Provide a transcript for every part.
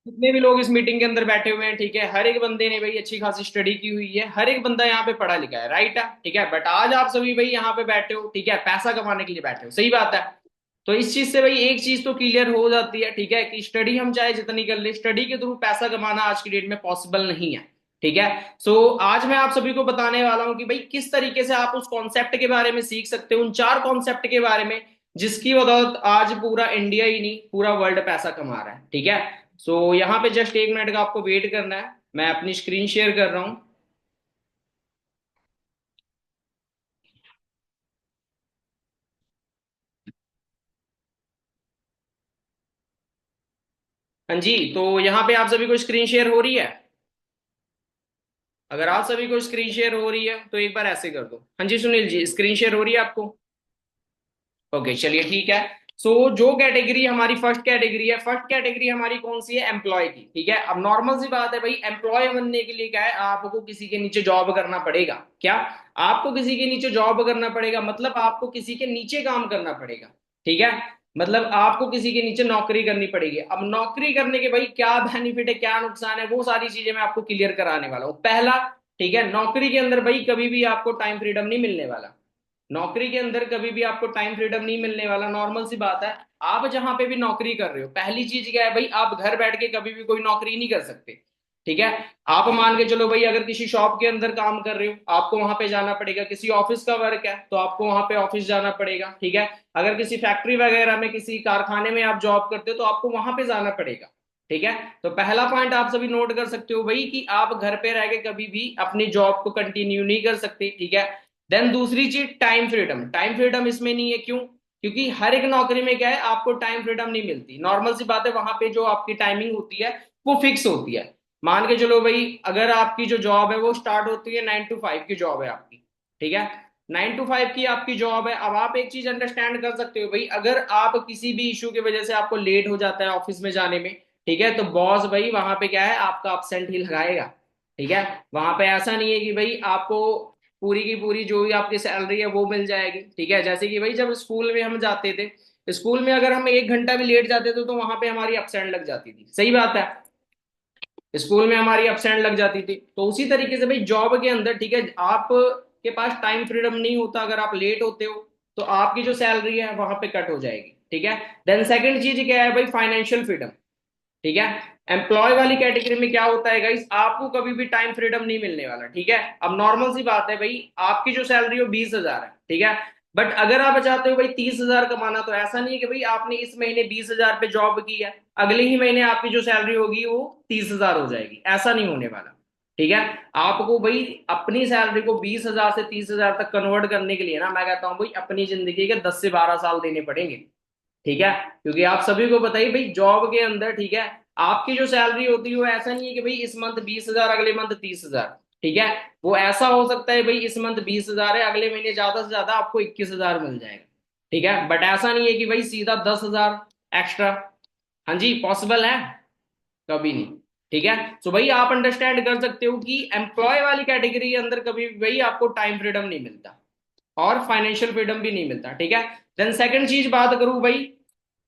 जितने भी लोग इस मीटिंग के अंदर बैठे हुए हैं, ठीक है, हर एक बंदे ने भाई अच्छी खासी स्टडी की हुई है, हर एक बंदा यहाँ पे पढ़ा लिखा है, राइट है, ठीक है। बट आज आप सभी भाई यहाँ पे बैठे हो, ठीक है, पैसा कमाने के लिए बैठे हो, सही बात है। तो इस चीज से भाई एक चीज तो क्लियर हो जाती है, ठीक है, कि स्टडी हम चाहे जितनी कर ले, स्टडी के थ्रू पैसा कमाना आज की डेट में पॉसिबल नहीं है, ठीक है। सो आज मैं आप सभी को बताने वाला हूं कि भाई किस तरीके से आप उस कॉन्सेप्ट के बारे में सीख सकते हो, उन चार कॉन्सेप्ट के बारे में जिसकी बदौलत आज पूरा इंडिया ही नहीं पूरा वर्ल्ड पैसा कमा रहा है, ठीक है। सो यहाँ पे जस्ट 1 मिनट का आपको वेट करना है, मैं अपनी स्क्रीन शेयर कर रहा हूँ। हाँ जी, तो यहाँ पे आप सभी को स्क्रीन शेयर हो रही है? अगर आप सभी को स्क्रीन शेयर हो रही है तो एक बार ऐसे कर दो, हाँ जी सुनील जी, स्क्रीन शेयर हो रही है आपको? ओके चलिए ठीक है। सो जो कैटेगरी हमारी फर्स्ट कैटेगरी है, फर्स्ट कैटेगरी हमारी कौन सी है? एम्प्लॉय की, ठीक है। अब नॉर्मल सी बात है भाई, एम्प्लॉय बनने के लिए क्या है, आपको किसी के नीचे जॉब करना पड़ेगा। क्या? आपको किसी के नीचे जॉब करना पड़ेगा, मतलब आपको किसी के नीचे काम करना पड़ेगा, ठीक है। मतलब आपको किसी के नीचे नौकरी करनी पड़ेगी। अब नौकरी करने के भाई क्या बेनिफिट है, क्या नुकसान है, वो सारी चीजें मैं आपको क्लियर कराने वाला हूँ। पहला, ठीक है, नौकरी के अंदर भाई कभी भी आपको टाइम फ्रीडम नहीं मिलने वाला। नौकरी के अंदर कभी भी आपको टाइम फ्रीडम नहीं मिलने वाला, नॉर्मल सी बात है। आप जहां पे भी नौकरी कर रहे हो, पहली चीज क्या है भाई, आप घर बैठ के कभी भी कोई नौकरी नहीं कर सकते, ठीक है। आप मान के चलो भाई, अगर किसी शॉप के अंदर काम कर रहे हो, आपको वहां पे जाना पड़ेगा। किसी ऑफिस का वर्क है तो आपको वहां पे ऑफिस जाना पड़ेगा, ठीक है। अगर किसी फैक्ट्री वगैरह में, किसी कारखाने में आप जॉब करते हो तो आपको वहां पे जाना पड़ेगा, ठीक है। तो पहला पॉइंट आप सभी नोट कर सकते हो भाई, कि आप घर पे रह के कभी भी अपनी जॉब को कंटिन्यू नहीं कर सकते, ठीक है। देन दूसरी चीज, टाइम फ्रीडम। टाइम फ्रीडम इसमें नहीं है, क्यों? क्योंकि हर एक नौकरी में क्या है, आपको टाइम फ्रीडम नहीं मिलती। नॉर्मल सी बात है, वहां पे जो आपकी टाइमिंग होती है वो फिक्स होती है। मान के चलो भाई, अगर आपकी जो जॉब है वो स्टार्ट होती है 9 to 5 की जॉब है आपकी, ठीक है। 9 to 5 की आपकी जॉब है। अब आप एक चीज अंडरस्टैंड कर सकते हो भाई, अगर आप किसी भी इशू की वजह से आपको लेट हो जाता है ऑफिस में जाने में, ठीक है, तो बॉस भाई वहां पे क्या है, आपका अपसेंट ही लगाएगा, ठीक है। वहां पे ऐसा नहीं है कि भाई आपको पूरी की पूरी जो भी आपकी सैलरी है वो मिल जाएगी, ठीक है। जैसे कि भाई जब स्कूल में हम जाते थे, स्कूल में अगर हम 1 घंटा भी लेट जाते थे तो वहां पे हमारी अपसेंट लग जाती थी, सही बात है। स्कूल में हमारी अपसेंट लग जाती थी। तो उसी तरीके से भाई जॉब के अंदर, ठीक है, आप के पास टाइम फ्रीडम नहीं होता, अगर आप लेट होते हो तो आपकी जो सैलरी है वहां पे कट हो जाएगी, ठीक है। देन सेकंड चीज क्या है भाई, फाइनेंशियल फ्रीडम, ठीक है। एम्प्लॉय वाली कैटेगरी में क्या होता है गाइस, आपको कभी भी टाइम फ्रीडम नहीं मिलने वाला, ठीक है। अब नॉर्मल सी बात है भाई, आपकी जो सैलरी हो 20,000 है, ठीक है। बट अगर आप चाहते हो भाई 30,000 कमाना, तो ऐसा नहीं है कि भाई आपने इस महीने 20,000 पे जॉब की है, अगले ही महीने आपकी जो सैलरी होगी वो 30,000 हो जाएगी, ऐसा नहीं होने वाला, ठीक है। आपको भाई अपनी सैलरी को 20,000 से 30,000 तक कन्वर्ट करने के लिए ना, मैं कहता हूँ भाई अपनी जिंदगी के 10 से 12 साल देने पड़ेंगे, ठीक है। क्योंकि आप सभी को बताइए भाई, जॉब के अंदर, ठीक है, आपकी जो सैलरी होती है वो ऐसा नहीं है कि भाई इस मंथ 20,000 अगले मंथ 30,000, ठीक है। वो ऐसा हो सकता है भाई इस मंथ 20,000 है, अगले महीने ज्यादा से ज्यादा आपको 21,000 मिल जाएगा, ठीक है। बट ऐसा नहीं है कि भाई सीधा 10,000 एक्स्ट्रा। हाँ जी, पॉसिबल है? कभी नहीं, ठीक है। तो भाई आप अंडरस्टैंड कर सकते हो कि एम्प्लॉय वाली कैटेगरी के अंदर कभी भी भाई आपको टाइम फ्रीडम नहीं मिलता और फाइनेंशियल फ्रीडम भी नहीं मिलता, ठीक है। देन सेकंड चीज बात करूं भाई,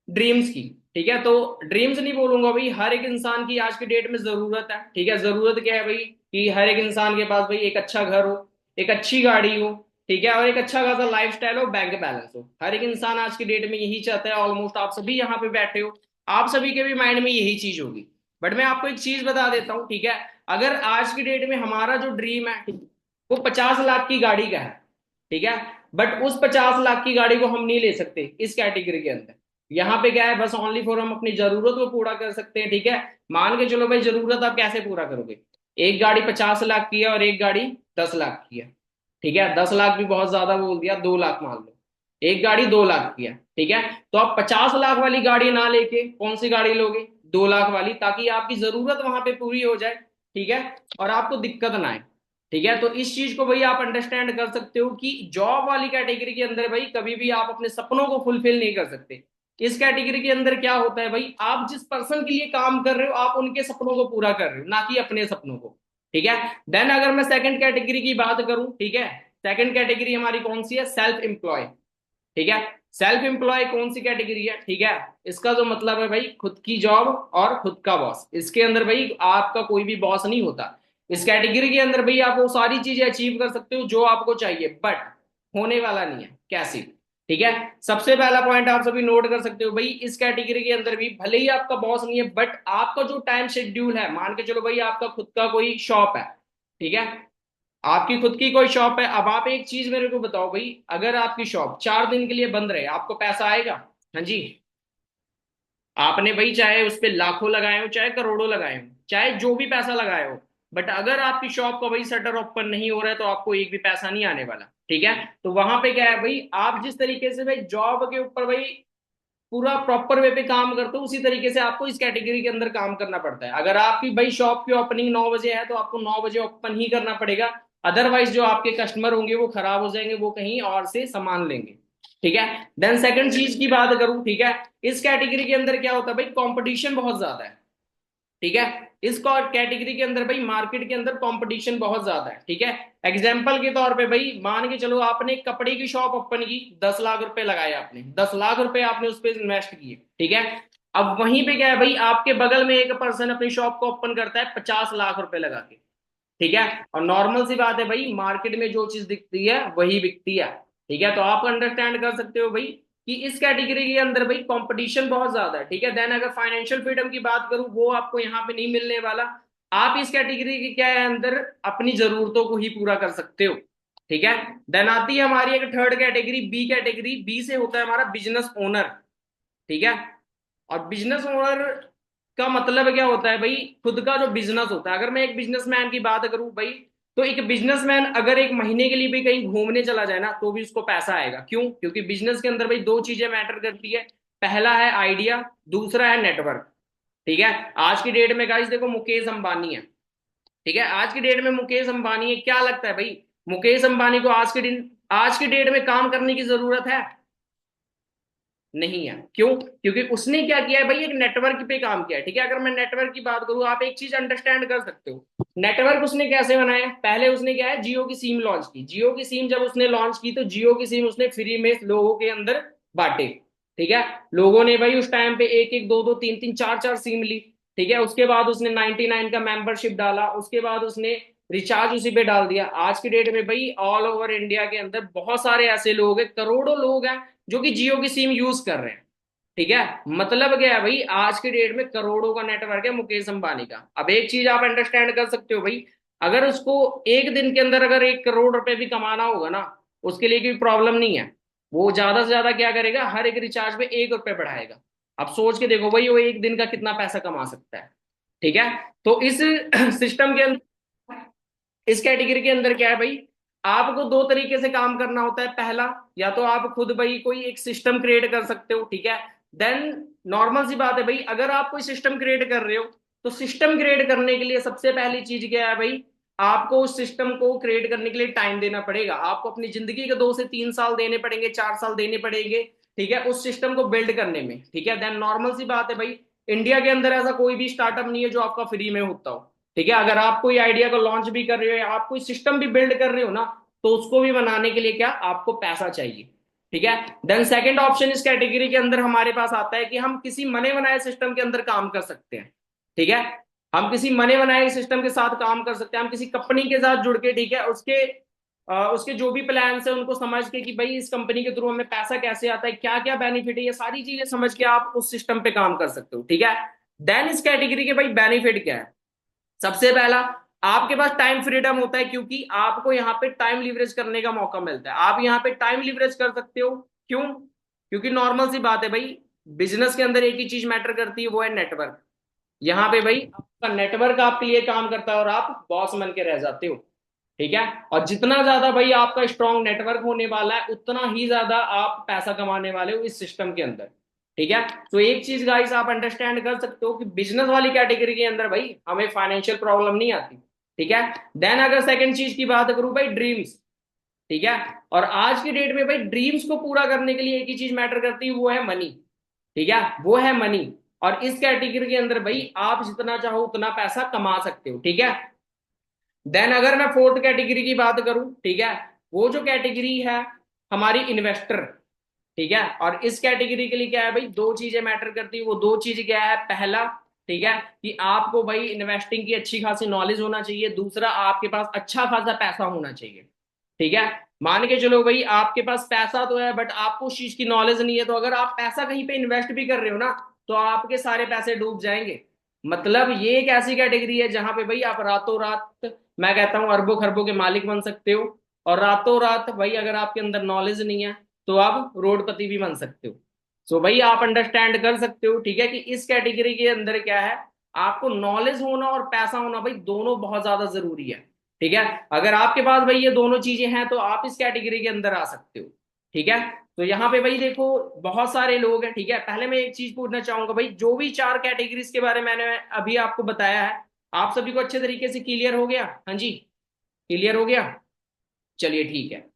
ड्रीम्स की, ठीक है। तो ड्रीम्स नहीं बोलूंगा भाई, हर एक इंसान की आज के डेट में जरूरत है, ठीक है। जरूरत क्या है भाई, कि हर एक इंसान के पास भाई एक अच्छा घर हो, एक अच्छी गाड़ी हो, ठीक है, और एक अच्छा खासा लाइफ स्टाइल हो, बैंक बैलेंस हो। हर एक इंसान आज की डेट में यही चाहता है, ऑलमोस्ट आप सभी यहाँ पे बैठे हो, आप सभी के भी माइंड में यही चीज होगी। बट मैं आपको एक चीज बता देता हूँ, ठीक है, अगर आज की डेट में हमारा जो ड्रीम है, वो 50 लाख की गाड़ी का है, ठीक है। बट उस 50 लाख की गाड़ी को हम नहीं ले सकते इस कैटेगरी के अंदर। यहाँ पे क्या है, बस ओनली फॉर हम अपनी जरूरत को पूरा कर सकते हैं, ठीक है। मान के चलो भाई, जरूरत आप कैसे पूरा करोगे? एक गाड़ी 50 लाख की है और एक गाड़ी 10 लाख की है, ठीक है। 10 लाख भी बहुत ज्यादा बोल दिया, 2 लाख मान लो। एक गाड़ी 2 लाख की है, ठीक है। तो आप 50 लाख वाली गाड़ी ना लेके कौन सी गाड़ी लोगे? 2 लाख वाली, ताकि आपकी जरूरत वहां पे पूरी हो जाए, ठीक है, और आपको दिक्कत ना आए, ठीक है। तो इस चीज को भाई आप अंडरस्टैंड कर सकते हो कि जॉब वाली कैटेगरी के अंदर भाई कभी भी आप अपने सपनों को फुलफिल नहीं कर सकते। इस कैटेगरी के अंदर क्या होता है भाई, आप जिस पर्सन के लिए काम कर रहे हो, आप उनके सपनों को पूरा कर रहे हो, ना कि अपने सपनों को, ठीक है। देन अगर मैं सेकंड कैटेगरी की बात करूं, ठीक है, सेकंड कैटेगरी हमारी कौन सी है? सेल्फ एम्प्लॉय, ठीक है। सेल्फ एम्प्लॉय कौन सी कैटेगरी है, ठीक है, इसका जो मतलब है भाई खुद की जॉब और खुद का बॉस। इसके अंदर भाई आपका कोई भी बॉस नहीं होता। इस कैटेगरी के अंदर भाई आप वो सारी चीजें अचीव कर सकते हो जो आपको चाहिए, बट होने वाला नहीं है। कैसी, ठीक है। सबसे पहला पॉइंट आप सभी नोट कर सकते हो भाई, इस कैटेगरी के अंदर भी भले ही आपका बॉस नहीं है, बट आपका जो टाइम शेड्यूल है, मान के चलो भाई आपका खुद का कोई शॉप है, ठीक है, आपकी खुद की कोई शॉप है। अब आप एक चीज मेरे को बताओ भाई, अगर आपकी शॉप 4 दिन के लिए बंद रहे, आपको पैसा आएगा? हाँ जी। आपने भाई चाहे उस पर लाखों लगाए हो, चाहे करोड़ों लगाए हो, चाहे जो भी पैसा लगाए हो, बट अगर आपकी शॉप का भाई शटर ओपन नहीं हो रहा है तो आपको एक भी पैसा नहीं आने वाला, ठीक है। तो वहां पे क्या है भाई, आप जिस तरीके से भाई जॉब के ऊपर भाई पूरा प्रॉपर वे पे काम करते हो, उसी तरीके से आपको इस कैटेगरी के अंदर काम करना पड़ता है। अगर आपकी भाई शॉप की ओपनिंग 9 बजे है तो आपको 9 बजे ओपन ही करना पड़ेगा, अदरवाइज जो आपके कस्टमर होंगे वो खराब हो जाएंगे, वो कहीं और से सामान लेंगे, ठीक है। देन सेकंड चीज की बात करूं, ठीक है, इस कैटेगरी के अंदर क्या होता है भाई, कंपटीशन बहुत ज्यादा है, ठीक है। इस कैटेगरी के अंदर भाई मार्केट के अंदर कंपटीशन बहुत ज्यादा है, ठीक है। एग्जाम्पल के तौर पे भाई मान के चलो आपने एक कपड़े की शॉप ओपन की, 10 लाख रुपए लगाए आपने, 10 लाख रुपए आपने उस पर इन्वेस्ट किए, ठीक है। अब वहीं पे क्या है भाई, आपके बगल में एक पर्सन अपनी शॉप को ओपन करता है 50 लाख रुपए लगा के, ठीक है। और नॉर्मल सी बात है भाई, मार्केट में जो चीज दिखती है वही बिकती है, ठीक है। तो आप अंडरस्टैंड कर सकते हो भाई कि इस कैटेगरी के अंदर भाई कंपटीशन बहुत ज्यादा है, ठीक है। देन अगर फाइनेंशियल फ्रीडम की बात करूं, वो आपको यहाँ पे नहीं मिलने वाला। आप इस कैटेगरी के क्या है अंदर अपनी जरूरतों को ही पूरा कर सकते हो, ठीक है। देन आती है हमारी एक third category, B category. B से होता है हमारा बिजनेस ओनर, ठीक है। और बिजनेस ओनर का मतलब क्या होता है भाई, खुद का जो बिजनेस होता है। अगर मैं एक बिजनेसमैन की बात करूं भाई, तो एक बिजनेसमैन अगर एक महीने के लिए भी कहीं घूमने चला जाए ना, तो भी उसको पैसा आएगा। क्यों? क्योंकि बिजनेस के अंदर भाई दो चीजें मैटर करती है, पहला है आइडिया, दूसरा है नेटवर्क, ठीक है। आज की डेट में गाइस देखो, मुकेश अंबानी है, ठीक है, आज की डेट में मुकेश अंबानी है। क्या लगता है भाई, मुकेश अंबानी को आज की डेट में काम करने की जरूरत है? नहीं है। क्यों? क्योंकि उसने क्या किया है भाई, एक नेटवर्क पे काम किया है, ठीक है। अगर मैं नेटवर्क की बात करूं, आप एक चीज अंडरस्टैंड कर सकते हो, नेटवर्क उसने कैसे बनाया। पहले उसने क्या है, जियो की सिम लॉन्च की। जियो की सिम जब उसने लॉन्च की तो जियो की सिम उसने फ्री में लोगों के अंदर बांटे, ठीक है। लोगों ने भाई उस टाइम पे एक एक दो दो तीन तीन चार चार सिम ली, ठीक है। उसके बाद उसने 99 का मेंबरशिप डाला, उसके बाद उसने रिचार्ज उसी पे डाल दिया। आज की डेट में भाई ऑल ओवर इंडिया के अंदर बहुत सारे ऐसे लोग हैं, करोड़ों लोग हैं जो कि जियो की सिम यूज कर रहे हैं, ठीक है। मतलब क्या है भाई, आज के डेट में करोड़ों का नेटवर्क है मुकेश अंबानी का। अब एक चीज आप अंडरस्टैंड कर सकते हो भाई, अगर उसको एक दिन के अंदर अगर 1 करोड़ रुपए भी कमाना होगा ना, उसके लिए कोई प्रॉब्लम नहीं है। वो ज्यादा से ज्यादा क्या करेगा, हर एक रिचार्ज पे 1 रुपए बढ़ाएगा। अब सोच के देखो भाई, वो एक दिन का कितना पैसा कमा सकता है, ठीक है। तो इस सिस्टम के अंदर, इस कैटेगरी के अंदर क्या है भाई, आपको दो तरीके से काम करना होता है। पहला, या तो आप खुद भाई कोई एक सिस्टम क्रिएट कर सकते हो, ठीक है। देन नॉर्मल सी बात है भाई, अगर आप कोई सिस्टम क्रिएट कर रहे हो, तो सिस्टम क्रिएट करने के लिए सबसे पहली चीज क्या है भाई, आपको उस सिस्टम को क्रिएट करने के लिए टाइम देना पड़ेगा। आपको अपनी जिंदगी के 2 से 3 साल देने पड़ेंगे, 4 साल देने पड़ेंगे, ठीक है, उस सिस्टम को बिल्ड करने में, ठीक है। देन नॉर्मल सी बात है भाई, इंडिया के अंदर ऐसा कोई भी स्टार्टअप नहीं है जो आपका फ्री में होता हो, ठीक है। अगर आप कोई आइडिया को लॉन्च भी कर रहे हो या आप कोई सिस्टम भी बिल्ड कर रहे हो ना, तो उसको भी बनाने के लिए क्या, आपको पैसा चाहिए, ठीक है। देन सेकंड ऑप्शन इस कैटेगरी के अंदर हमारे पास आता है कि हम किसी बने बनाए सिस्टम के अंदर काम कर सकते हैं, ठीक है। हम किसी बने बनाए सिस्टम के साथ काम कर सकते हैं, हम किसी कंपनी के साथ जुड़ के, ठीक है, उसके जो भी प्लान है उनको समझ के कि भाई इस कंपनी के थ्रू हमें पैसा कैसे आता है, क्या क्या बेनिफिट है, ये सारी चीजें समझ के आप उस सिस्टम पे काम कर सकते हो, ठीक है। देन इस कैटेगरी के भाई बेनिफिट क्या है, सबसे पहला, आपके पास टाइम फ्रीडम होता है, क्योंकि आपको यहाँ पे टाइम लिवरेज करने का मौका मिलता है। आप यहाँ पे टाइम लिवरेज कर सकते हो। क्यों? क्योंकि नॉर्मल सी बात है भाई, बिजनेस के अंदर एक ही चीज मैटर करती है, वो है नेटवर्क। यहाँ पे भाई आपका नेटवर्क आपके लिए काम करता है और आप बॉस बन के रह जाते हो, ठीक है। और जितना ज्यादा भाई आपका स्ट्रॉन्ग नेटवर्क होने वाला है, उतना ही ज्यादा आप पैसा कमाने वाले हो इस सिस्टम के अंदर, ठीक है। तो एक चीज गाइस आप अंडरस्टैंड कर सकते हो कि बिजनेस वाली कैटेगरी के अंदर भाई हमें फाइनेंशियल प्रॉब्लम नहीं आती, ठीक है। देन अगर सेकंड चीज की बात करूं भाई, ड्रीम्स, ठीक है। और आज की डेट में भाई ड्रीम्स को पूरा करने के लिए एक ही चीज मैटर करती है, वो है मनी, ठीक है, वो है मनी। और इस कैटेगरी के अंदर भाई आप जितना चाहो उतना पैसा कमा सकते हो, ठीक है। देन अगर मैं फोर्थ कैटेगरी की बात करूं, ठीक है, वो जो कैटेगरी है हमारी इन्वेस्टर, ठीक है। और इस कैटेगरी के लिए क्या है भाई, दो चीजें मैटर करती है। वो दो चीज क्या है, पहला ठीक है कि आपको भाई इन्वेस्टिंग की अच्छी खासी नॉलेज होना चाहिए, दूसरा आपके पास अच्छा खासा पैसा होना चाहिए। ठीक है। मान के चलो भाई आपके पास पैसा तो है बट आपको उस चीज की नॉलेज नहीं है, तो अगर आप पैसा कहीं पे इन्वेस्ट भी कर रहे हो ना तो आपके सारे पैसे डूब जाएंगे। मतलब ये एक ऐसी कैटेगरी है जहां पे भाई आप रातों रात, मैं कहता हूं अरबों खरबों के मालिक बन सकते हो। और रातों रात भाई अगर आपके अंदर नॉलेज नहीं है तो आप रोडपति भी बन सकते हो। सो भाई आप अंडरस्टैंड कर सकते हो ठीक है कि इस कैटेगरी के अंदर क्या है, आपको नॉलेज होना और पैसा होना भाई दोनों बहुत ज्यादा जरूरी है। ठीक है। अगर आपके पास भाई ये दोनों चीजें हैं तो आप इस कैटेगरी के अंदर आ सकते हो। ठीक है। तो यहाँ पे भाई देखो बहुत सारे लोग हैं। ठीक है। पहले मैं एक चीज पूछना चाहूंगा भाई, जो भी चार कैटेगरीज के बारे में मैंने अभी आपको बताया है, आप सभी को अच्छे तरीके से क्लियर हो गया? हाँ जी, क्लियर हो गया। चलिए ठीक है।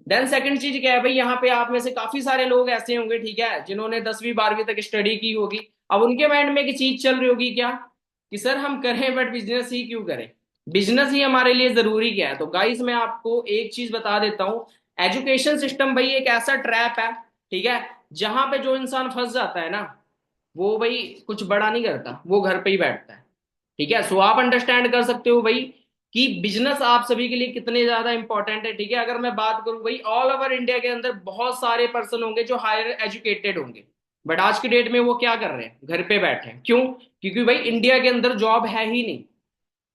देन सेकंड चीज क्या है भाई, यहाँ पे आप में से काफी सारे लोग ऐसे होंगे ठीक है जिन्होंने 10वीं 12वीं तक स्टडी की होगी। अब उनके माइंड में एक चीज चल रही होगी क्या, कि सर हम करें बट बिजनेस ही क्यों करें, बिजनेस ही हमारे लिए जरूरी क्या है। तो गाइस मैं आपको एक चीज बता देता हूँ, एजुकेशन सिस्टम भाई एक ऐसा ट्रैप है ठीक है, जहां पे जो इंसान फंस जाता है ना वो भाई कुछ बड़ा नहीं करता, वो घर पे ही बैठता है। ठीक है। सो आप अंडरस्टैंड कर सकते हो भाई कि बिजनेस आप सभी के लिए कितने ज्यादा इंपॉर्टेंट है। ठीक है। अगर मैं बात करूं भाई ऑल ओवर इंडिया के अंदर बहुत सारे पर्सन होंगे जो हायर एजुकेटेड होंगे, बट आज की डेट में वो क्या कर रहे हैं, घर पे बैठे हैं। क्यों? क्योंकि भाई इंडिया के अंदर जॉब है ही नहीं।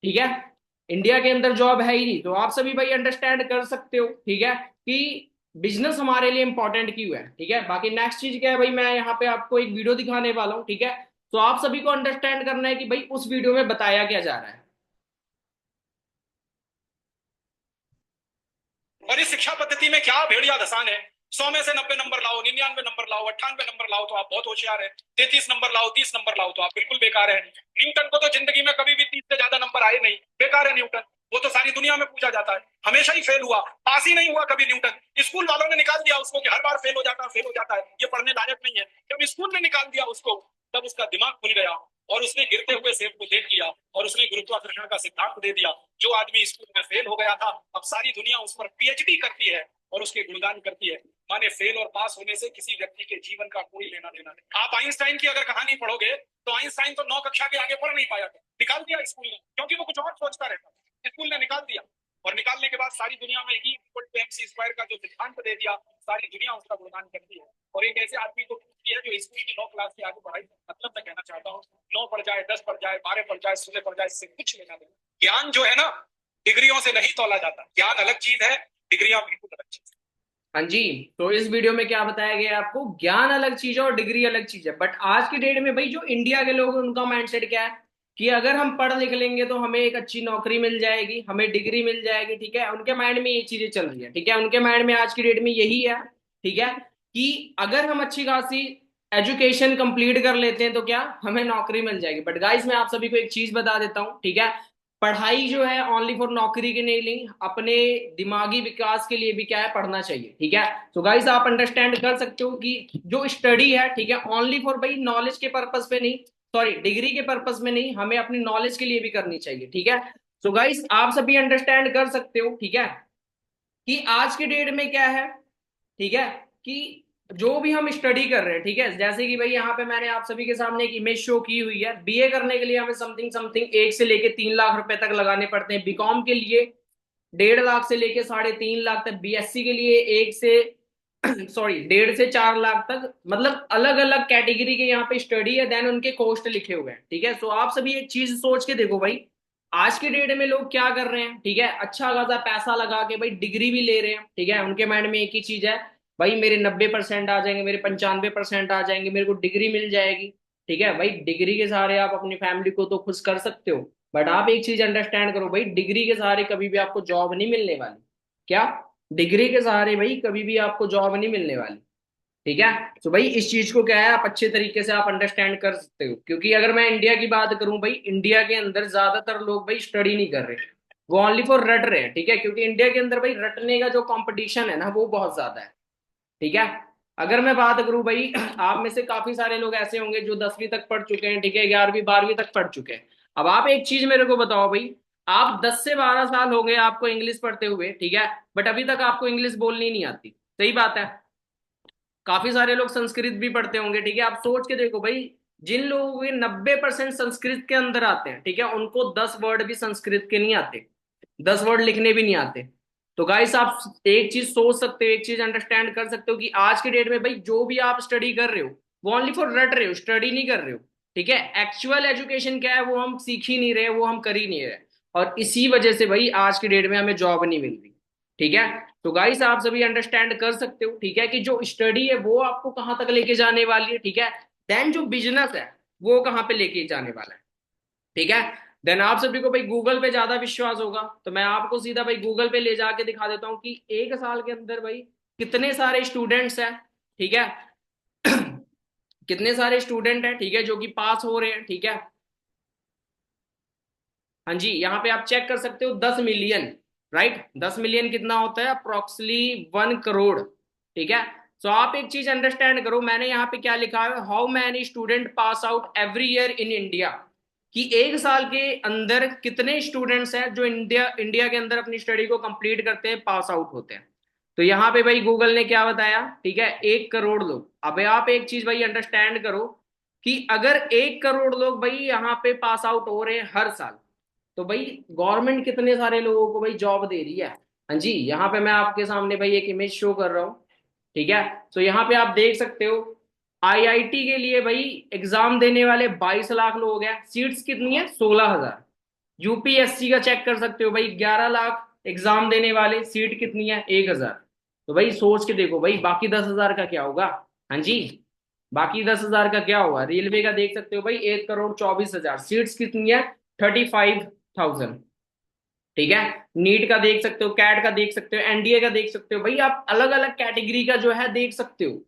ठीक है। इंडिया के अंदर जॉब है ही नहीं। तो आप सभी भाई अंडरस्टैंड कर सकते हो ठीक है कि बिजनेस हमारे लिए इंपॉर्टेंट क्यों है। ठीक है। बाकी नेक्स्ट चीज क्या है भाई, मैं यहाँ पे आपको एक वीडियो दिखाने वाला हूँ। ठीक है। तो आप सभी को अंडरस्टैंड करना है कि भाई उस वीडियो में बताया क्या जा रहा है। और इस शिक्षा पद्धति में क्या भेड़िया धसान है। 100 में से 90 नंबर लाओ, 99 नंबर लाओ, 98 नंबर लाओ तो आप बहुत होशियार है। 33 नंबर लाओ, 30 नंबर लाओ तो आप बिल्कुल बेकार है। न्यूटन को तो जिंदगी में कभी भी 30 से ज्यादा नंबर आए नहीं, बेकार है न्यूटन। वो तो सारी दुनिया में पूछा जाता है, हमेशा ही फेल हुआ, पास ही नहीं हुआ कभी न्यूटन। स्कूल वालों ने निकाल दिया उसको कि हर बार फेल हो जाता है, फेल हो जाता है, ये पढ़ने लायक नहीं है। जब स्कूल ने निकाल दिया उसको तब उसका दिमाग खुल गया और उसने गिरते हुए सेब को देख लिया और उसने गुरुत्वाकर्षण का सिद्धांत दे दिया। जो आदमी स्कूल में फेल हो गया था अब सारी दुनिया उस पर पीएचडी करती है और उसके गुणगान करती है। माने फेल और पास होने से किसी व्यक्ति के जीवन का कोई लेना देना नहीं। आप आइंस्टाइन की अगर कहानी पढ़ोगे तो आइंस्टाइन तो 9 कक्षा के आगे पढ़ नहीं पाया था, निकाल दिया स्कूल ने, क्योंकि वो कुछ और सोचता रहता। स्कूल ने निकाल दिया और निकालने के बाद सारी दुनिया में E=mc² का जो सिद्धांत दे दिया, सारी दुनिया उसका गुणगान करती है। और एक ऐसे आदमी को पूछती है जो स्कूल में 9 क्लास के आगे पढ़ाई, मतलब मैं कहना चाहता हूँ 9 पढ़ जाए, 10 पढ़ जाए, 12 पढ़ जाए, 16 पढ़ जाए, इससे कुछ लेना देना। ज्ञान जो है ना डिग्रियों से नहीं तोला जाता, ज्ञान अलग चीज है, डिग्रियां बिल्कुल अलग चीज। हाँ जी। तो इस वीडियो में क्या बताया गया है आपको, ज्ञान अलग चीज है और डिग्री अलग चीज है। बट आज की डेट में भाई जो इंडिया के लोग हैं उनका माइंडसेट क्या है कि अगर हम पढ़ लिख लेंगे तो हमें एक अच्छी नौकरी मिल जाएगी, हमें डिग्री मिल जाएगी। ठीक है। उनके माइंड में ये चीजें चल रही है। ठीक है। उनके माइंड में आज की डेट में यही है ठीक है कि अगर हम अच्छी खासी एजुकेशन कंप्लीट कर लेते हैं तो क्या हमें नौकरी मिल जाएगी। बट गाइस मैं आप सभी को एक चीज बता देता हूँ ठीक है, पढ़ाई जो है ओनली फॉर नौकरी के नहीं, अपने दिमागी विकास के लिए भी क्या है पढ़ना चाहिए। ठीक है। तो गाइस आप अंडरस्टैंड कर सकते हो कि जो स्टडी है ठीक है ओनली फॉर भाई नॉलेज के पर्पस पे नहीं, सॉरी डिग्री के पर्पस में नहीं, हमें अपनी नॉलेज के लिए भी करनी चाहिए। ठीक है। तो गाइस आप सभी अंडरस्टैंड कर सकते हो ठीक है कि आज के डेट में क्या है ठीक है कि जो भी हम स्टडी कर रहे हैं ठीक है, जैसे कि भाई यहाँ पे मैंने आप सभी के सामने एक इमेज शो की हुई है, बीए करने के लिए हमें समथिंग समथिंग 1 से लेके 3 लाख रुपए तक लगाने पड़ते हैं, बीकॉम के लिए 1.5 लाख से लेके 3.5 लाख तक, बीएससी के लिए 1 से सॉरी 1.5 से 4 लाख तक, मतलब अलग अलग कैटेगरी के यहाँ पे स्टडी है, देन उनके कॉस्ट लिखे हुए हैं। ठीक है। सो आप सभी एक चीज सोच के देखो भाई आज के डेट में लोग क्या कर रहे हैं ठीक है, अच्छा खासा पैसा लगा के भाई डिग्री भी ले रहे हैं। ठीक है। उनके माइंड में एक ही चीज है, भाई मेरे 90% आ जाएंगे, मेरे 95% आ जाएंगे, मेरे को डिग्री मिल जाएगी। ठीक है। भाई डिग्री के सहारे आप अपनी फैमिली को तो खुश कर सकते हो, बट आप एक चीज अंडरस्टैंड करो भाई डिग्री के सहारे कभी भी आपको जॉब नहीं मिलने वाली। क्या? डिग्री के सहारे भाई कभी भी आपको जॉब नहीं मिलने वाली। ठीक है। तो भाई इस चीज को क्या है आप अच्छे तरीके से आप अंडरस्टैंड कर सकते हो, क्योंकि अगर मैं इंडिया की बात करूं भाई इंडिया के अंदर ज्यादातर लोग भाई स्टडी नहीं कर रहे, वो ओनली फॉर रट रहे हैं। ठीक है। क्योंकि इंडिया के अंदर भाई रटने का जो कंपटीशन है ना वो बहुत ज्यादा है। ठीक है। अगर मैं बात करूं भाई आप में से काफी सारे लोग ऐसे होंगे जो 10वीं तक पढ़ चुके हैं ठीक है, 11वीं 12वीं तक पढ़ चुके हैं। अब आप एक चीज मेरे को बताओ भाई, आप 10 से 12 साल हो गए आपको इंग्लिश पढ़ते हुए ठीक है, बट अभी तक आपको इंग्लिश बोलनी नहीं आती, सही बात है? काफी सारे लोग संस्कृत भी पढ़ते होंगे, ठीक है। आप सोच के देखो भाई, जिन लोगों के 90% संस्कृत के अंदर आते हैं, ठीक है, उनको 10 वर्ड भी संस्कृत के नहीं आते, 10 वर्ड लिखने भी नहीं आते। तो गाइस आप एक चीज सोच सकते हो, एक चीज अंडरस्टैंड कर सकते हो कि आज के डेट में भाई जो भी आप स्टडी कर रहे हो, वो ओनली फॉर रट रहे हो, स्टडी नहीं कर रहे हो, ठीक है। एक्चुअल एजुकेशन क्या है वो हम सीख ही नहीं रहे, वो हम कर ही नहीं रहे। और इसी वजह से भाई आज के डेट में हमें जॉब नहीं मिल रही, ठीक है। तो गाइस आप सभी अंडरस्टैंड कर सकते हो, ठीक है, कि जो स्टडी है वो आपको कहां तक लेके जाने वाली है, ठीक है। देन जो बिजनेस है वो कहां पे लेके जाने वाला है, ठीक है। देन आप सभी को भाई गूगल पे ज्यादा विश्वास होगा, तो मैं आपको सीधा भाई गूगल पे ले जाके दिखा देता हूँ कि एक साल के अंदर भाई कितने सारे स्टूडेंट्स हैं, ठीक है। कितने सारे स्टूडेंट हैं, ठीक है, जो कि पास हो रहे हैं, ठीक है। हाँ जी, यहाँ पे आप चेक कर सकते हो 10 मिलियन, राइट। 10 मिलियन कितना होता है, अप्रोक्सीमेटली 1 करोड़, ठीक है। सो आप एक चीज अंडरस्टैंड करो, मैंने यहाँ पे क्या लिखा है, how many student pass out every year in India, कि एक साल के अंदर कितने स्टूडेंट्स हैं जो इंडिया इंडिया के अंदर अपनी स्टडी को कंप्लीट करते हैं, पास आउट होते हैं। तो यहाँ पे भाई गूगल ने क्या बताया, ठीक है, 1 करोड़ लोग। अब आप एक चीज भाई अंडरस्टैंड करो कि अगर 1 करोड़ लोग भाई यहाँ पे पास आउट हो रहे हैं हर साल, तो भाई गवर्नमेंट कितने सारे लोगों को भाई जॉब दे रही है। हाँ जी, यहाँ पे मैं आपके सामने भाई एक इमेज शो कर रहा हूँ, ठीक है। तो यहाँ पे आप देख सकते हो आईआईटी के लिए भाई एग्जाम देने वाले 22 लाख लोग हैं, सीट्स कितनी है, 16,000। यूपीएससी का चेक कर सकते हो भाई, 11 लाख एग्जाम देने वाले, सीट कितनी है, 1,000। तो भाई सोच के देखो भाई बाकी 10,000 का क्या होगा। हाँ जी, बाकी 10,000 का क्या होगा। रेलवे का देख सकते हो भाई, 1,24,000, सीट्स कितनी है, 35,000, ठीक है। नीट का देख सकते हो, कैट का देख सकते हो, एनडीए का देख सकते हो, भाई आप अलग अलग कैटेगरी का जो है देख सकते हो।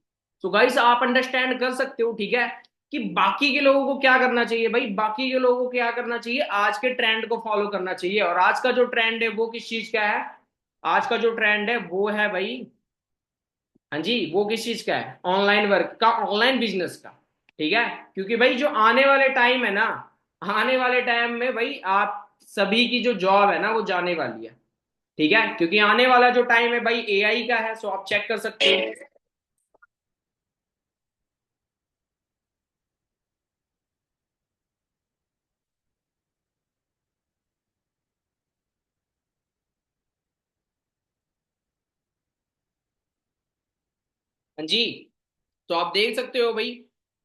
तो गाइस आप अंडरस्टैंड कर सकते हो, ठीक है, कि बाकी के लोगों को क्या करना चाहिए। भाई बाकी के लोगों को क्या करना चाहिए, आज के ट्रेंड को फॉलो करना चाहिए। और आज का जो ट्रेंड है वो किस चीज का है, आज का जो ट्रेंड है वो है भाई, हाँ जी, वो किस चीज का है, ऑनलाइन वर्क का, ऑनलाइन बिजनेस का, ठीक है। क्योंकि भाई जो आने वाले टाइम है ना, आने वाले टाइम में भाई आप सभी की जो जॉब है ना वो जाने वाली है, ठीक है। क्योंकि आने वाला जो टाइम है भाई एआई का है, सो आप चेक कर सकते हो। हाँ जी, तो आप देख सकते हो भाई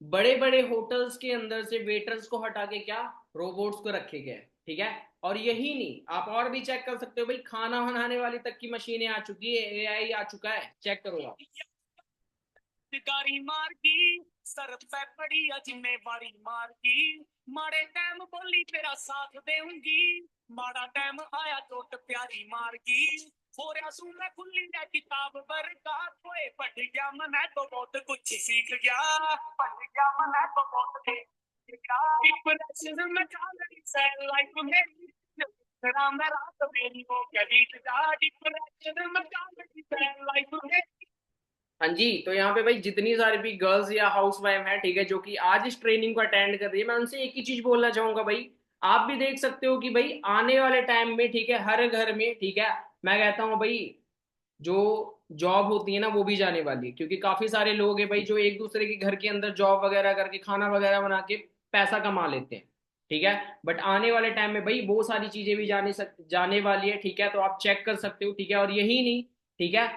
बड़े बड़े होटल्स के अंदर से वेटर्स को हटा के क्या, रोबोट्स को रखे गए, ठीक है। और यही नहीं, आप और भी चेक कर सकते हो भाई, खाना बनाने वाली तक की मशीनें आ चुकी है, एआई आ चुका है, चेक करो आप। गारी मार की सर पे पड़ी जिम्मेवारी मार की मारे टाइम बोली तेरा साथ देऊंगी माड़ा टाइम आया चोट प्यारी मार की हो रहा सू मैं खुली है किताब भर का कोई पढ़ गया मैं तो बहुत कुछ सीख गया पढ़ गया मैं तो बहुत सीख गया डिप्रेशन में चल रही है लाइफ मेरी तेरा मेरा तो मेरी वो कभी जा डिप्रेशन में चल रही है लाइफ मेरी। हाँ जी, तो यहाँ पे भाई जितनी सारी भी गर्ल्स या हाउस वाइफ है, ठीक है, जो कि आज इस ट्रेनिंग को अटेंड कर रही है, मैं उनसे एक ही चीज बोलना चाहूंगा भाई, आप भी देख सकते हो कि भाई आने वाले टाइम में, ठीक है, हर घर में, ठीक है, मैं कहता हूँ भाई जो जॉब होती है ना वो भी जाने वाली है। क्योंकि काफी सारे लोग हैं भाई जो एक दूसरे के घर के अंदर जॉब वगैरह करके खाना वगैरह बना के पैसा कमा लेते हैं, ठीक है। बट आने वाले टाइम में भाई वो सारी चीजें भी जाने वाली है, ठीक है। तो आप चेक कर सकते हो, ठीक है। और यही नहीं, ठीक है,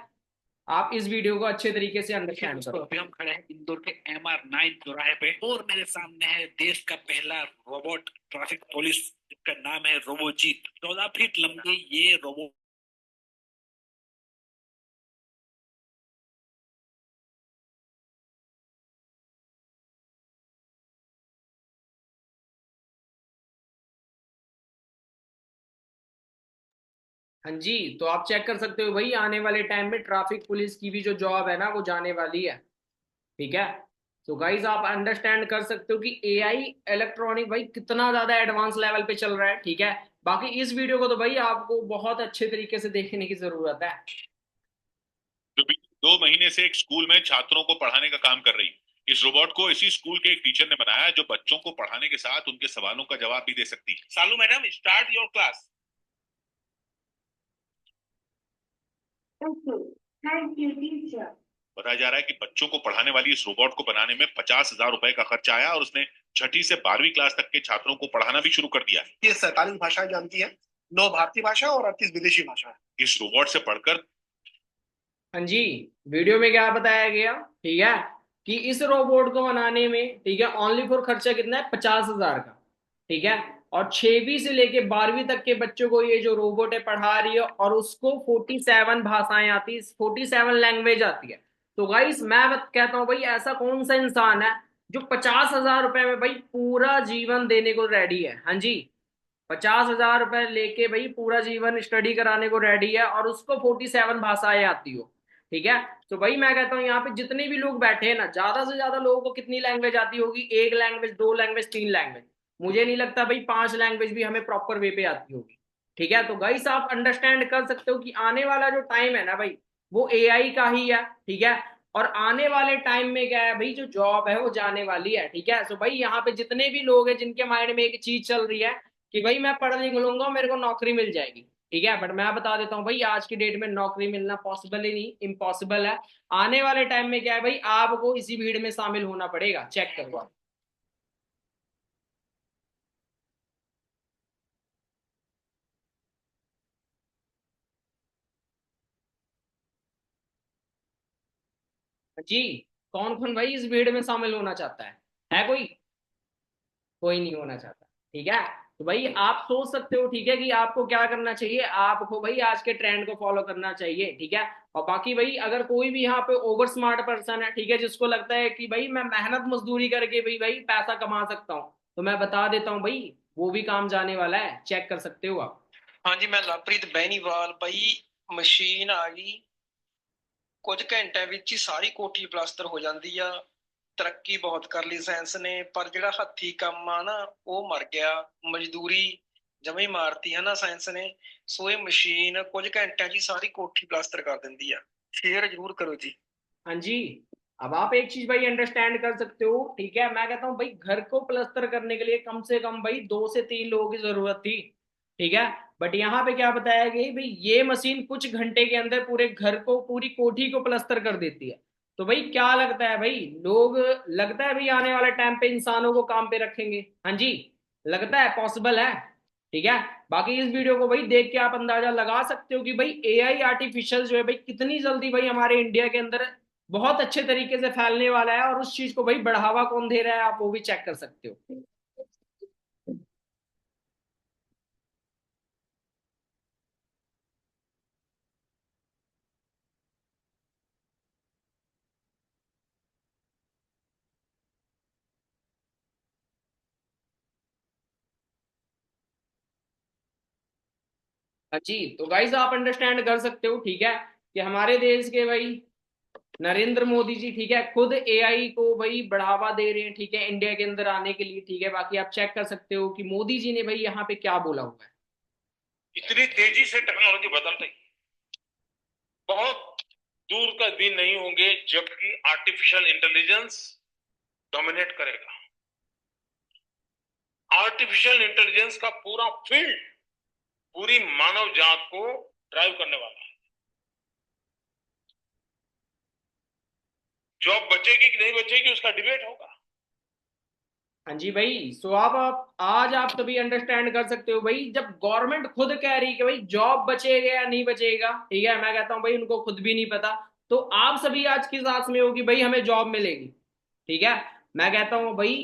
आप इस वीडियो को अच्छे तरीके से अंडरस्टैंड दोस्तों करो। अभी हम खड़े हैं इंदौर के MR9 चौराहे पे और मेरे सामने है देश का पहला रोबोट ट्रैफिक पुलिस जिसका नाम है रोबोजीत 14 फीट लंबे ये रोबोट। हाँ जी, तो आप चेक कर सकते हो भाई आने वाले टाइम में ट्रैफिक पुलिस की भी जो जॉब है ना वो जाने वाली है, ठीक है। तो गाइज आप अंडरस्टैंड कर सकते हो कि एआई इलेक्ट्रॉनिक भाई कितना ज्यादा एडवांस लेवल पे चल रहा है, ठीक है। बाकी इस वीडियो को तो भाई आपको बहुत अच्छे तरीके से देखने की जरूरत है। जो भी 2 महीने से एक स्कूल में छात्रों को पढ़ाने का काम कर रही। इस रोबोट को इसी स्कूल के एक टीचर ने बनाया जो बच्चों को पढ़ाने के साथ उनके सवालों का जवाब भी दे सकती है। Salu madam, start your class. Okay. Thank you, teacher. बताया जा रहा है कि बच्चों को पढ़ाने वाली इस रोबोट को बनाने में 50,000 रुपए का खर्चा आया और उसने 6ठी से 12वीं क्लास तक के छात्रों को पढ़ाना भी शुरू कर दिया है। ये 47 भाषाएं जानती है, 9 भारतीय भाषा और 38 विदेशी भाषा है। इस रोबोट से पढ़कर हाँ जी, वीडियो में क्या बताया गया, ठीक है, कि इस रोबोट को बनाने में, ठीक है, ओनली फॉर खर्चा कितना है, 50,000 का, ठीक है। और 6वीं से लेके 12वीं तक के बच्चों को ये जो रोबोट है पढ़ा रही है, और उसको 47 भाषाएं आती है, 47 लैंग्वेज आती है। तो गाइस मैं कहता हूँ भाई, ऐसा कौन सा इंसान है जो 50,000 रुपए में भाई पूरा जीवन देने को रेडी है। हाँ जी, 50,000 रुपए लेके भाई पूरा जीवन स्टडी कराने को रेडी है, और उसको 47 भाषाएं आती हो, ठीक है। तो भाई मैं कहता हूँ यहाँ पे जितने भी लोग बैठे हैं ना, ज्यादा से ज्यादा लोगों को कितनी लैंग्वेज आती होगी, 1 लैंग्वेज, 2 लैंग्वेज, 3 लैंग्वेज। मुझे नहीं लगता भाई 5 लैंग्वेज भी हमें प्रॉपर वे पे आती होगी, ठीक है। तो गाइस आप अंडरस्टैंड कर सकते हो कि आने वाला जो टाइम है ना भाई, वो एआई का ही है, ठीक है। और आने वाले टाइम में क्या है भाई, जो जॉब है वो जाने वाली है, ठीक है। तो भाई यहाँ पे जितने भी लोग हैं जिनके माइंड में एक चीज चल रही है कि भाई मैं पढ़ लिख लूंगा मेरे को नौकरी मिल जाएगी, ठीक है, बट मैं बता देता हूँ भाई, आज की डेट में नौकरी मिलना पॉसिबल ही नहीं, इम्पॉसिबल है। आने वाले टाइम में क्या है भाई, आपको इसी भीड़ में शामिल होना पड़ेगा। चेक करो आप। जी, कौन कौन भाई इस भीड़ में शामिल होना चाहता है कोई? कोई नहीं होना चाहता, ठीक है। तो भाई आप सोच सकते हो, ठीक है, कि आपको क्या करना चाहिए, आपको भाई आज के ट्रेंड को फॉलो करना चाहिए, ठीक है। और बाकी भाई अगर कोई भी यहाँ पे ओवर स्मार्ट पर्सन है, ठीक है, जिसको लगता है कि भाई मैं मेहनत मजदूरी करके भी भाई पैसा कमा सकता हूँ, तो मैं बता देता हूँ भाई, वो भी काम जाने वाला है, चेक कर सकते हो आप। हाँ जी, मैं लवप्रीत बैनीवाल। भाई मशीन आ गई, ਕੁਝ ਘੰਟਿਆਂ ਵਿੱਚ ਹੀ ਸਾਰੀ ਕੋਠੀ ਪਲਾਸਟਰ ਹੋ ਜਾਂਦੀ ਆ। ਤਰੱਕੀ ਬਹੁਤ ਕਰ ਲਈ ਸਾਇੰਸ ਨੇ, ਪਰ ਜਿਹੜਾ ਹੱਥੀ ਕੰਮ ਆ ਨਾ ਉਹ ਮਰ ਗਿਆ। ਮਜ਼ਦੂਰੀ ਜਮਾਂ ਹੀ ਮਾਰਤੀ ਹੈ ਨਾ ਸਾਇੰਸ ਨੇ। ਸੋ ਇਹ ਮਸ਼ੀਨ ਕੁਝ ਘੰਟਿਆਂ 'ਚ ਹੀ ਸਾਰੀ ਕੋਠੀ ਪਲਾਸਟਰ ਕਰ ਦਿੰਦੀ ਆ। ਸ਼ੇਅਰ ਜ਼ਰੂਰ ਕਰੋ जी। हाँ जी, अब आप एक चीज भाई अंडरस्टैंड कर सकते हो, ठीक है। मैं कहता हूँ भाई घर को प्लस्तर करने के लिए कम से कम भाई 2 से 3 लोगों की जरूरत थी, ठीक है। बट यहाँ पे क्या बताया गया भाई, ये मशीन कुछ घंटे के अंदर पूरे घर को, पूरी कोठी को प्लस्तर कर देती है। तो भाई क्या लगता है भाई, लोग, लगता है भाई आने वाले टाइम पे इंसानों को काम पे रखेंगे? हाँ जी, लगता है पॉसिबल है, ठीक है। बाकी इस वीडियो को भाई देख के आप अंदाजा लगा सकते हो कि भाई एआई आर्टिफिशियल जो है भाई कितनी जल्दी भाई हमारे इंडिया के अंदर बहुत अच्छे तरीके से फैलने वाला है, और उस चीज को भाई बढ़ावा कौन दे रहा है, आप वो भी चेक कर सकते हो। हाँ जी, तो गाइज आप अंडरस्टैंड कर सकते हो, ठीक है, कि हमारे देश के भाई नरेंद्र मोदी जी, ठीक है, खुद एआई को भाई बढ़ावा दे रहे हैं, ठीक है, इंडिया के अंदर आने के लिए, ठीक है। बाकी आप चेक कर सकते हो कि मोदी जी ने भाई यहाँ पे क्या बोला हुआ है। इतनी तेजी से टेक्नोलॉजी बदल रही, बहुत दूर का दिन नहीं होंगे जबकि आर्टिफिशियल इंटेलिजेंस डोमिनेट करेगा। आर्टिफिशियल इंटेलिजेंस का पूरा फील्ड पूरी मानव जात को ड्राइव करने वाला है। जॉब बचेगी कि नहीं बचेगी उसका डिबेट होगा। हाँ जी भाई, सो आप आज आप तभी अंडरस्टैंड कर सकते हो भाई, जब गवर्नमेंट खुद कह रही है कि भाई जॉब बचेगा या नहीं बचेगा, ठीक है, मैं कहता हूँ भाई उनको खुद भी नहीं पता। तो आप सभी आज किस आस में हो कि भाई हमें जॉब मिलेगी, ठीक है। मैं कहता हूँ भाई,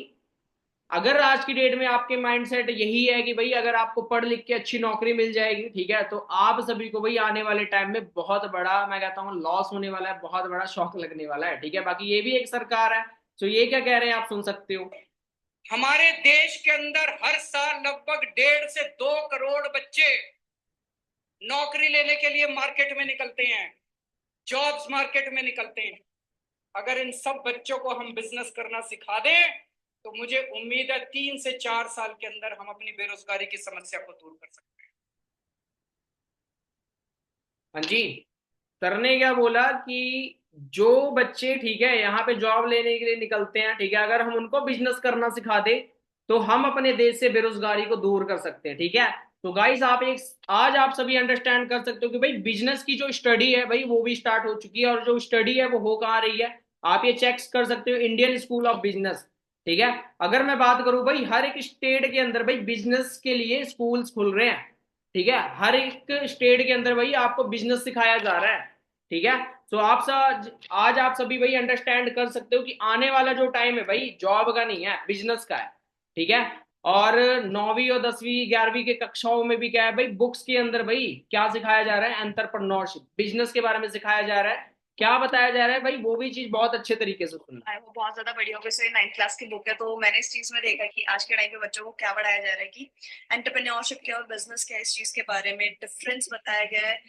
अगर आज की डेट में आपके माइंडसेट यही है कि भाई अगर आपको पढ़ लिख के अच्छी नौकरी मिल जाएगी, ठीक है, तो आप सभी को भाई आने वाले टाइम में बहुत बड़ा, मैं कहता हूँ, लॉस होने वाला है, बहुत बड़ा शॉक लगने वाला है, ठीक है। बाकी ये भी एक सरकार है, तो ये क्या कह रहे हैं आप सुन सकते हो। हमारे देश के अंदर हर साल लगभग 1.5 से 2 करोड़ बच्चे नौकरी लेने के लिए मार्केट में निकलते हैं, जॉब्स मार्केट में निकलते हैं। अगर इन सब बच्चों को हम बिजनेस करना सिखा दें तो मुझे उम्मीद है 3 से 4 साल के अंदर हम अपनी बेरोजगारी की समस्या को दूर कर सकते हैं। हाँ जी, सर ने क्या बोला कि जो बच्चे, ठीक है, यहाँ पे जॉब लेने के लिए निकलते हैं, ठीक है, अगर हम उनको बिजनेस करना सिखा दे तो हम अपने देश से बेरोजगारी को दूर कर सकते हैं, ठीक है। तो गाइस आज आप सभी अंडरस्टैंड कर सकते हो कि भाई बिजनेस की जो स्टडी है भाई वो भी स्टार्ट हो चुकी है, और जो स्टडी है वो हो कहाँ रही है, आप ये चेक कर सकते हो, इंडियन स्कूल ऑफ बिजनेस। ठीक है, अगर मैं बात करूं भाई हर एक स्टेट के अंदर भाई बिजनेस के लिए स्कूल्स खुल रहे हैं। ठीक है, हर एक स्टेट के अंदर भाई आपको बिजनेस सिखाया जा रहा है। ठीक है, तो आज आप सभी भाई अंडरस्टैंड कर सकते हो कि आने वाला जो टाइम है भाई जॉब का नहीं है, बिजनेस का है। ठीक है, और 9वीं और 10वीं 11वीं के कक्षाओं में भी क्या है भाई, बुक्स के अंदर भाई क्या सिखाया जा रहा है, एंटरप्रेन्योरशिप, बिजनेस के बारे में सिखाया जा रहा है। क्या बताया जा रहा है भाई, वो भी चीज बहुत अच्छे तरीके से सुनना। वो बहुत ज्यादा बढ़िया होगा। वैसे 9th क्लास की बुक है, तो मैंने इस चीज में देखा कि आज के टाइम पे बच्चों को क्या पढ़ाया जा रहा है कि एंटरप्रेन्योरशिप क्या और बिजनेस क्या है, इस चीज के बारे में डिफरेंस बताया गया है।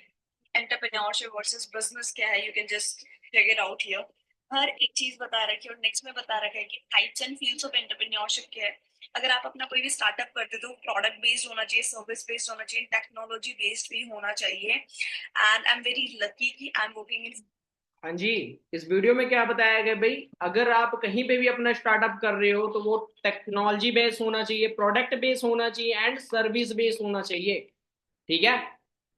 एंटरप्रेन्योरशिप वर्सेस बिजनेस क्या है, you can just check it out here. हर एक चीज बता रखी है, और नेक्स्ट में बता रखा है कि types and fields of entrepreneurship क्या है। अगर आप अपना कोई भी स्टार्टअप करते तो प्रोडक्ट बेस्ड होना चाहिए, सर्विस बेस्ड होना चाहिए, टेक्नोलॉजी बेस्ड भी होना चाहिए। And I am very lucky कि आई एम वर्किंग इन। हाँ जी, इस वीडियो में क्या बताया गया भाई, अगर आप कहीं पे भी अपना स्टार्टअप कर रहे हो तो वो टेक्नोलॉजी बेस्ड होना चाहिए, प्रोडक्ट बेस्ड होना चाहिए एंड सर्विस बेस्ड होना चाहिए। ठीक है,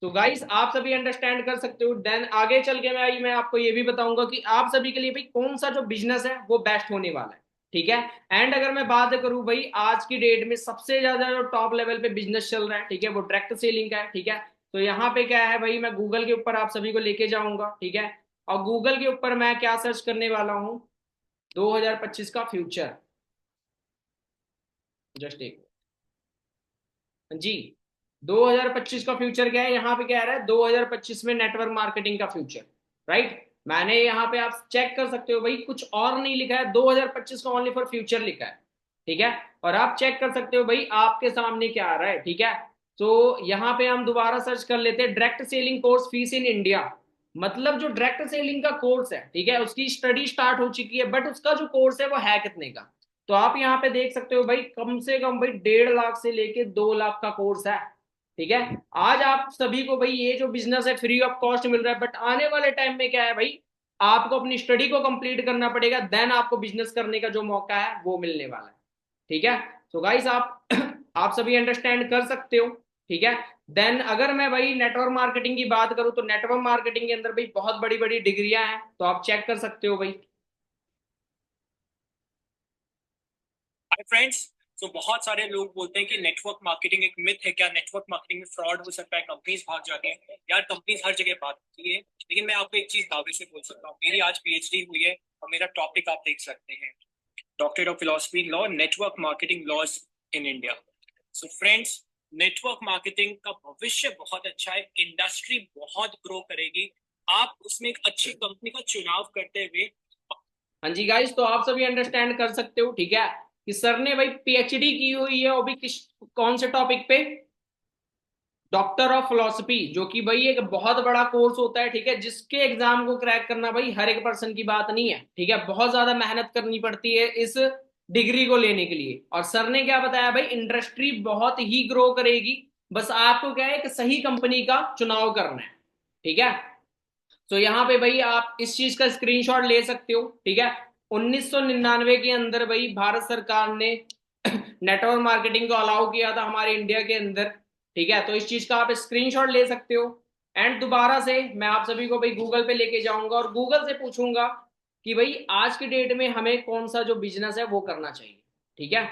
तो गाइस आप सभी अंडरस्टैंड कर सकते हो। देन आगे चल के मैं आपको ये भी बताऊंगा कि आप सभी के लिए भाई कौन सा जो बिजनेस है वो बेस्ट होने वाला है। ठीक है, एंड अगर मैं बात करूं भाई आज की डेट में सबसे ज्यादा जो टॉप लेवल पे बिजनेस चल रहा है, ठीक है, वो डायरेक्ट सेलिंग का है। ठीक है, तो यहाँ पे क्या है भाई, मैं गूगल के ऊपर आप सभी को लेके जाऊंगा। ठीक है, और गूगल के ऊपर मैं क्या सर्च करने वाला हूं, 2025 का फ्यूचर। जस्ट एक जी, 2025 का फ्यूचर क्या है, यहाँ पे क्या रहा है 2025 में नेटवर्क मार्केटिंग का फ्यूचर। राइट, मैंने यहाँ पे आप चेक कर सकते हो भाई कुछ और नहीं लिखा है, 2025 का ओनली फॉर फ्यूचर लिखा है। ठीक है, और आप चेक कर सकते हो भाई आपके सामने क्या आ रहा है। ठीक है, तो यहाँ पे हम दोबारा सर्च कर लेते हैं, direct selling course fees in India. मतलब जो डायरेक्ट सेलिंग का कोर्स है, ठीक है, उसकी स्टडी स्टार्ट हो चुकी है, बट उसका जो कोर्स है वो है कितने का। तो आप यहाँ पे देख सकते हो भाई कम से कम भाई 1.5 लाख से लेके 2 लाख का कोर्स है। ठीक है, आज आप सभी को भाई ये जो बिजनेस है फ्री ऑफ कॉस्ट मिल रहा है, बट आने वाले टाइम में क्या है भाई, आपको अपनी स्टडी को कंप्लीट करना पड़ेगा, देन आपको बिजनेस करने का जो मौका है वो मिलने वाला है। ठीक है, तो गाइस आप आप सभी अंडरस्टैंड कर सकते हो। ठीक है, देन अगर मैं भाई नेटवर्क मार्केटिंग की बात करूं तो नेटवर्क मार्केटिंग के अंदर भाई बहुत बड़ी बड़ी डिग्रियां हैं, तो आप चेक कर सकते हो भाई। Hi friends. तो बहुत सारे लोग बोलते हैं कि नेटवर्क मार्केटिंग एक मिथ है, क्या नेटवर्क मार्केटिंग में फ्रॉड हो सकता है, कंपनीज भाग जाती हैं। यार कंपनीज हर जगह बात होती है, लेकिन मैं आपको एक चीज दावे से बोल सकता हूँ, मेरी आज पीएचडी हुई है और मेरा टॉपिक आप देख सकते हैं, doctorate of philosophy in law, network marketing laws in India. So friends, network marketing का भविष्य बहुत अच्छा है, इंडस्ट्री बहुत ग्रो करेगी, आप उसमें एक अच्छी कंपनी का चुनाव करते हुए। हाँ जी गाइस, तो आप सभी अंडरस्टैंड कर सकते हो। ठीक है, कि सर ने भाई पीएचडी की हुई है, वो भी कौन से टॉपिक पे, डॉक्टर ऑफ फिलोसफी, जो कि भाई एक बहुत बड़ा कोर्स होता है। ठीक है, जिसके एग्जाम को क्रैक करना भाई हर एक पर्सन की बात नहीं है। ठीक है, बहुत ज्यादा मेहनत करनी पड़ती है इस डिग्री को लेने के लिए। और सर ने क्या बताया भाई, इंडस्ट्री बहुत ही ग्रो करेगी, बस आपको क्या है कि सही कंपनी का चुनाव करना है। ठीक है, तो यहाँ पे भाई आप इस चीज का स्क्रीनशॉट ले सकते हो। ठीक है, 1999 के अंदर भाई भारत सरकार ने नेटवर्क मार्केटिंग को अलाउ किया था हमारे इंडिया के अंदर। ठीक है, तो इस चीज का आप स्क्रीनशॉट ले सकते हो। एंड दोबारा से मैं आप सभी को भाई गूगल पे लेके जाऊंगा और गूगल से पूछूंगा कि भाई आज की डेट में हमें कौन सा जो बिजनेस है वो करना चाहिए। ठीक है,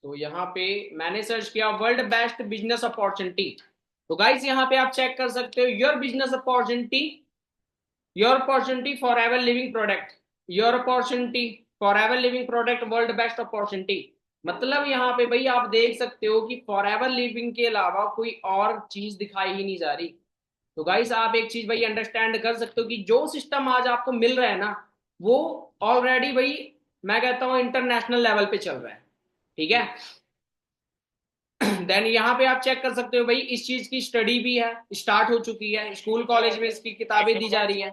तो यहाँ पे मैंने सर्च किया वर्ल्ड बेस्ट बिजनेस अपॉर्चुनिटी। तो गाइस यहाँ पे आप चेक कर सकते हो, your opportunity for ever living product, your opportunity for ever living product world best opportunity. मतलब यहाँ पे भाई आप देख सकते हो कि फॉर एवर लिविंग के अलावा कोई और चीज दिखाई ही नहीं जा रही। तो गाइस आप एक चीज भाई अंडरस्टैंड कर सकते हो कि जो सिस्टम आज आपको मिल रहा है ना, वो ऑलरेडी भाई मैं कहता हूं इंटरनेशनल लेवल पे चल रहा है। ठीक है, देन यहाँ पे आप चेक कर सकते हो भाई इस चीज की स्टडी भी है, स्टार्ट हो चुकी है, स्कूल कॉलेज में इसकी किताबें दी जा रही हैं।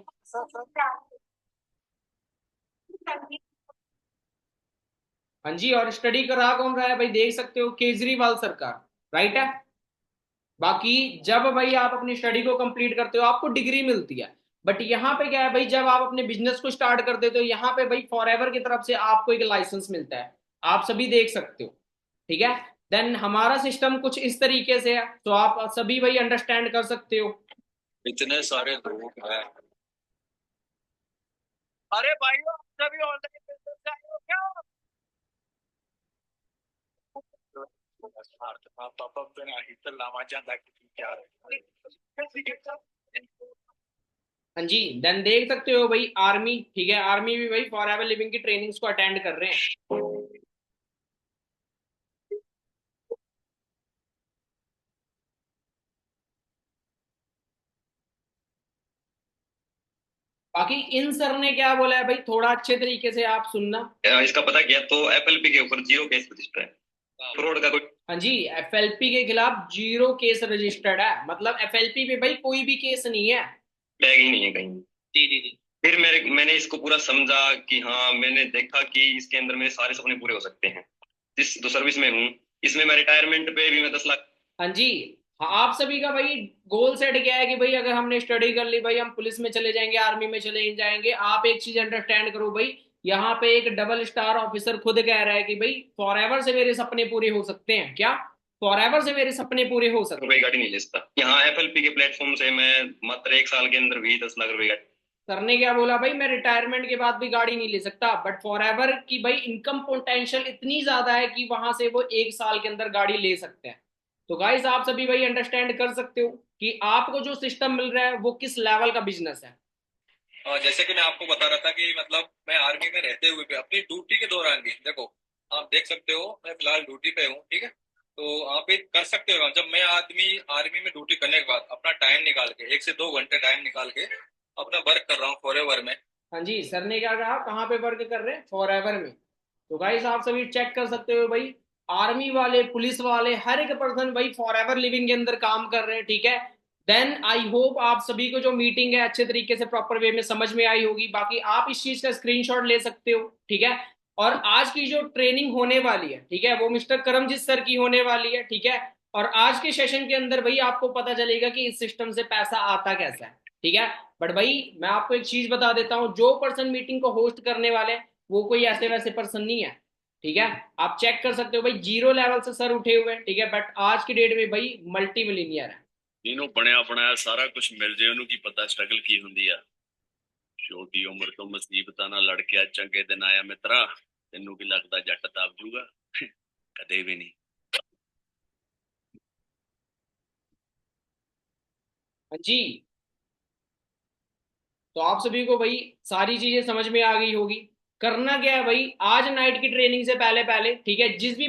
हाँ जी, और स्टडी करा कौन रहा है भाई, देख सकते हो केजरीवाल सरकार। राइट है, बाकी जब भाई आप अपनी स्टडी को कंप्लीट करते हो आपको डिग्री मिलती है, बट यहाँ पे क्या है भाई, जब आप अपने बिजनेस को स्टार्ट कर देते हो तो यहाँ पे भाई फॉरएवर की तरफ से आपको एक लाइसेंस मिलता है, आप सभी देख सकते हो। ठीक है, देन हमारा सिस्टम कुछ इस तरीके से है, तो आप सभी भाई अंडरस्टैंड कर सकते हो। इतने सारे लोग हैं। अरे भाइयों, आप सभी ऑनलाइन बिजनेस से आए हो क्या? पापा बिना ही तो लावा जाता कि क्या हाँ जी, देन देख सकते हो भाई आर्मी, ठीक है, आर्मी भी भाई फॉर एवर लिविंग की ट्रेनिंग्स को अटेंड कर रहे हैं। बाकी इन सर ने क्या बोला है भाई, थोड़ा अच्छे तरीके से आप सुनना। इसका पता किया तो एफएलपी के ऊपर 0 केस रजिस्टर है, फ्रॉड का कोई। हाँ जी, एफएलपी के खिलाफ 0 केस रजिस्टर्ड है, मतलब एफएलपी पे भाई कोई भी केस नहीं है, टैग ही नहीं है कहीं। जी जी जी। फिर मैंने इसको पूरा समझा कि हाँ, मैंने देखा कि इसके अंदर मेरे सारे सपने पूरे हो सकते हैं। जिस जो सर्विस में हूँ, इसमें मैं रिटायरमेंट पे भी मैं 10 लाख। हाँ जी। हाँ, आप सभी का भाई गोल सेट क्या है कि भाई अगर हमने स्टडी कर ली भाई हम पुलिस में चले जाएंगे, आर्मी में चले जाएंगे। आप एक चीज अंडरस्टैंड करो भाई, यहाँ पे एक डबल स्टार ऑफिसर खुद कह रहा है कि भाई फॉर एवर से मेरे सपने पूरे हो सकते हैं। क्या फॉर एवर से मेरे सपने पूरे हो सकते रुपए हैं? गाड़ी नहीं ले सकता। यहाँ एफएलपी के प्लेटफॉर्म से मैं मात्र 1 साल के अंदर भी 10 लाख रुपए गाड़ी। सर ने क्या बोला भाई, मैं रिटायरमेंट के बाद भी गाड़ी नहीं ले सकता, बट फॉर एवर की भाई इनकम पोटेंशियल इतनी ज्यादा है कि वहां से वो 1 साल के अंदर गाड़ी ले सकते हैं। तो गाइस आप सभी भाई अंडरस्टैंड कर सकते हो कि आपको जो सिस्टम मिल रहा है वो किस लेवल का बिजनेस है। और जैसे कि मैं आपको बता रहा था कि मतलब मैं आर्मी में रहते हुए भी अपनी ड्यूटी के दौरान भी देखो, आप देख सकते हो मैं फिलहाल ड्यूटी पे हूँ, ठीक है। तो आप एक कर सकते हो, जब मैं आर्मी में ड्यूटी करने के बाद अपना टाइम निकाल के 1 से 2 घंटे टाइम निकाल के अपना वर्क कर रहा हूँ फॉरएवर में। हाँ जी, सर ने क्या कहा, कहाँ पे वर्क कर रहे हैं? फॉर एवर में। तो गाइस आप सभी चेक कर सकते हो भाई, आर्मी वाले, पुलिस वाले, हर एक पर्सन भाई फॉर एवर लिविंग के अंदर काम कर रहे हैं, ठीक है। देन आई होप आप सभी को जो मीटिंग है अच्छे तरीके से प्रॉपर वे में समझ में आई होगी। बाकी आप इस चीज का स्क्रीनशॉट ले सकते हो, ठीक है। और आज की जो ट्रेनिंग होने वाली है, ठीक है, वो मिस्टर करमजीत सर की होने वाली है, ठीक है। और आज के सेशन के अंदर भाई आपको पता चलेगा कि इस सिस्टम से पैसा आता कैसा है, ठीक है। बट भाई मैं आपको एक चीज बता देता हूं, जो पर्सन मीटिंग को होस्ट करने वाले हैं वो कोई ऐसे वैसे पर्सन नहीं है, ठीक है। आप चेक कर सकते हो भाई 0 लेवल से सर उठे हुए हैं, ठीक है, बट आज की डेट में भाई मल्टी मिलीनियर है। ਜਿਹਨੂੰ ਬਣਿਆ ਬਣਾਇਆ ਸਾਰਾ ਕੁਝ ਮਿਲ ਜੇ ਉਹਨੂੰ ਕੀ ਪਤਾ ਸਟਰਗਲ ਕੀ ਹੁੰਦੀ ਆ। ਛੋਟੀ ਉਮਰ ਤੋਂ ਮੁਸੀਬਤਾਂ ਨਾਲ ਲੜ ਕੇ ਅੱਜ ਚੰਗੇ ਦਿਨ ਆਇਆ ਮਿੱਤਰਾ, ਤੈਨੂੰ ਕੀ ਲੱਗਦਾ ਜੱਟ ਦਬ ਜੂਗਾ? ਕਦੇ ਵੀ ਨਹੀਂ। हाँ जी, तो आप सभी को भाई सारी चीजें समझ में आ गई होगी। करना क्या है भाई, आज नाइट की ट्रेनिंग से पहले पहले, ठीक है, जिस भी